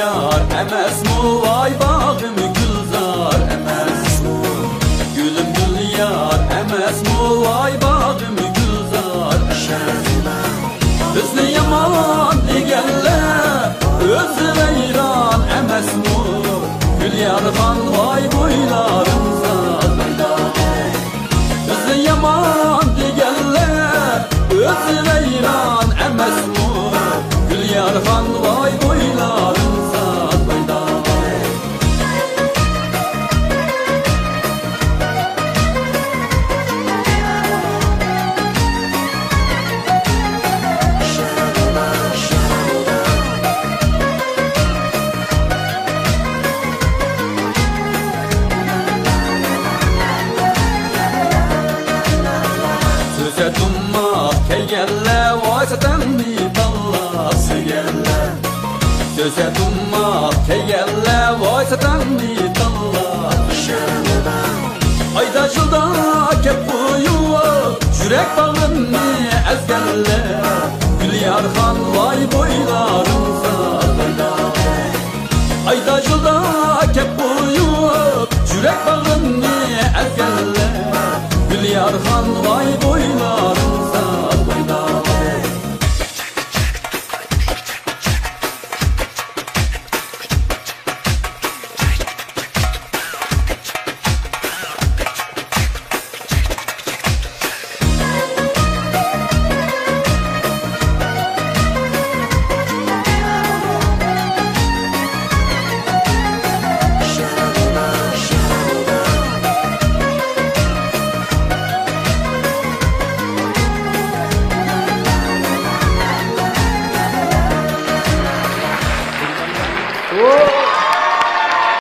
yar emesmi vay bağım gülzar emesmi Gülüm gül yar emesmi vay bağım gülzar Bizni yaman degenler özü veyran emesmi Gül yar xan vay boylarımza Bizni yaman degenler özü veyran emesmi Gül yar xan vay boylarımza Söze dummak kegelle vay satanni dallası gelle Söze dummak kegelle vay satanni dallası Ayda жылda kep bu yuva Jürek bağını ezgelle Gül yar xan vay boylarım